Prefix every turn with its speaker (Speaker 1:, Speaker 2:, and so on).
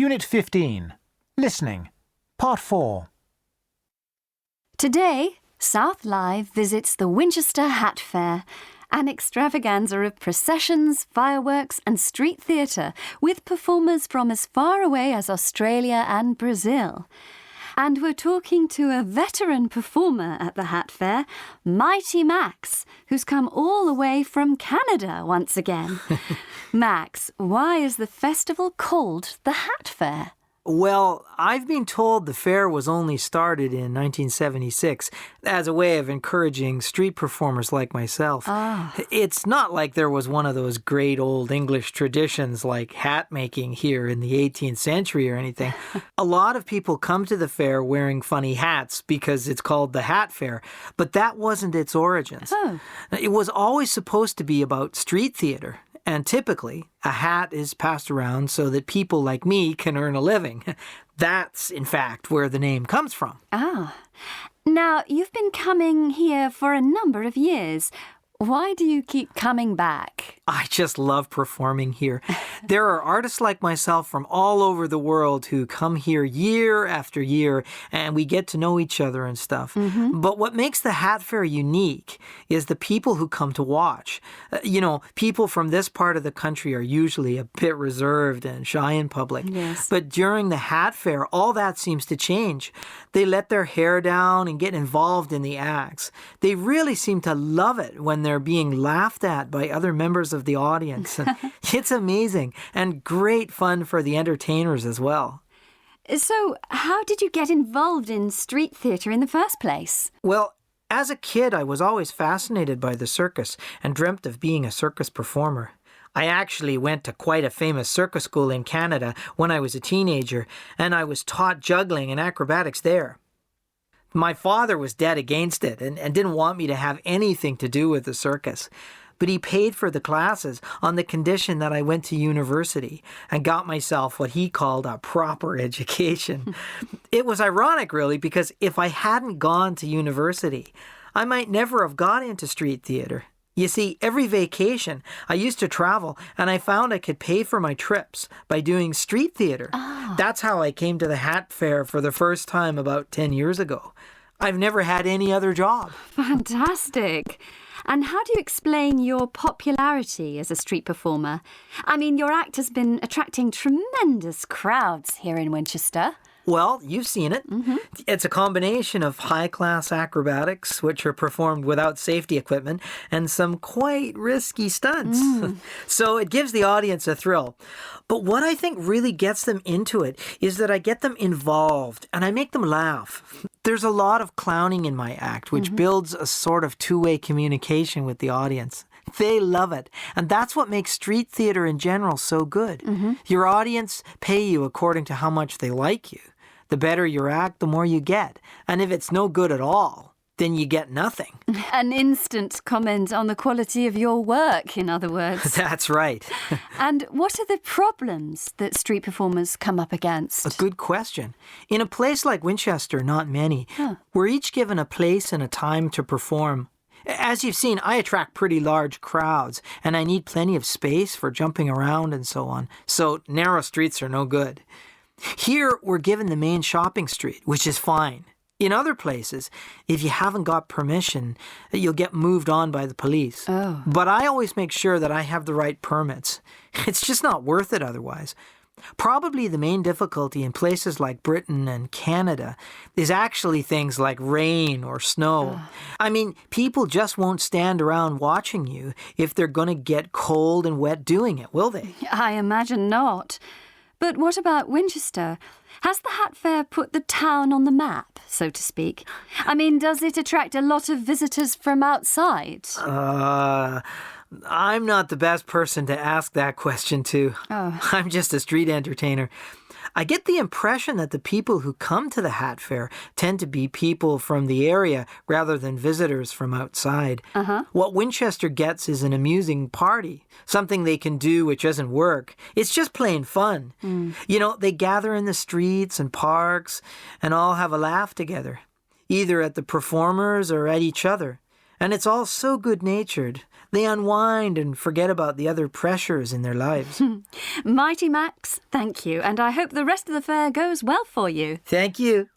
Speaker 1: Unit 15. Listening. Part 4.
Speaker 2: Today, South Live visits the Winchester Hat Fair, an extravaganza of processions, fireworks and street theatre with performers from as far away as Australia and Brazil. And we're talking to a veteran performer at the Hat Fair, Mighty Max, who's come all the way from Canada once again. Max, why is the festival called the Hat Fair?
Speaker 3: Well, I've been told the fair was only started in 1976 as a way of encouraging street performers like myself. It's not like there was one of those great old English traditions like hat making here in the 18th century or anything. A lot of people come to the fair wearing funny hats because it's called the Hat Fair, but that wasn't its origins. It was always supposed to be about street theater. And typically, a hat is passed around so that people like me can earn a living. That's, in fact, where the name comes from.
Speaker 2: Now, you've been coming here for a number of years. Why do you keep coming back?
Speaker 3: I just love performing here. There are artists like myself from all over the world who come here year after year, and we get to know each other and stuff. But what makes the Hat Fair unique is the people who come to watch. People from this part of the country are usually a bit reserved and shy in public.
Speaker 2: Yes.
Speaker 3: But during the Hat Fair, all that seems to change. They let their hair down and get involved in the acts. They really seem to love it when they're being laughed at by other members of the audience. It's amazing and great fun for the entertainers as well.
Speaker 2: So, how did you get involved in street theatre in the first place?
Speaker 3: Well, as a kid, I was always fascinated by the circus and dreamt of being a circus performer. I actually went to quite a famous circus school in Canada when I was a teenager, and I was taught juggling and acrobatics there. My father was dead against it and didn't want me to have anything to do with the circus. But he paid for the classes on the condition that I went to university and got myself what he called a proper education. It was ironic, really, because if I hadn't gone to university, I might never have got into street theatre. You see, every vacation, I used to travel, and I found I could pay for my trips by doing street theatre. That's how I came to the Hat Fair for the first time about 10 years ago. I've never had any other job.
Speaker 2: Fantastic. And how do you explain your popularity as a street performer? I mean, your act has been attracting tremendous crowds here in Winchester.
Speaker 3: Well, you've seen it. It's a combination of high-class acrobatics, which are performed without safety equipment, and some quite risky stunts. So it gives the audience a thrill. But what I think really gets them into it is that I get them involved and I make them laugh. There's a lot of clowning in my act, which builds a sort of two-way communication with the audience. They love it. And that's what makes street theatre in general so good. Your audience pay you according to how much they like you. The better your act, the more you get. And if it's no good at all, then you get nothing.
Speaker 2: An instant comment on the quality of your work, in other words.
Speaker 3: That's right.
Speaker 2: And what are the problems that street performers come up against?
Speaker 3: A good question. In a place like Winchester, not many. We're each given a place and a time to perform. As you've seen, I attract pretty large crowds, and I need plenty of space for jumping around and so on. So narrow streets are no good. Here, we're given the main shopping street, which is fine. In other places, if you haven't got permission, you'll get moved on by the police. But I always make sure that I have the right permits. It's just not worth it otherwise. Probably the main difficulty in places like Britain and Canada is actually things like rain or snow. I mean, people just won't stand around watching you if they're going to get cold and wet doing it, will they?
Speaker 2: I imagine not. But what about Winchester? Has the Hat Fair put the town on the map, so to speak? I mean, does it attract a lot of visitors from outside?
Speaker 3: I'm not the best person to ask that question to. I'm just a street entertainer. I get the impression that the people who come to the Hat Fair tend to be people from the area rather than visitors from outside. What Winchester gets is an amusing party, something they can do which doesn't work. It's just plain fun. They gather in the streets and parks and all have a laugh together, either at the performers or at each other. And it's all so good-natured. They unwind and forget about the other pressures in their lives.
Speaker 2: Mighty Max, thank you, and I hope the rest of the fair goes well for you.
Speaker 3: Thank you.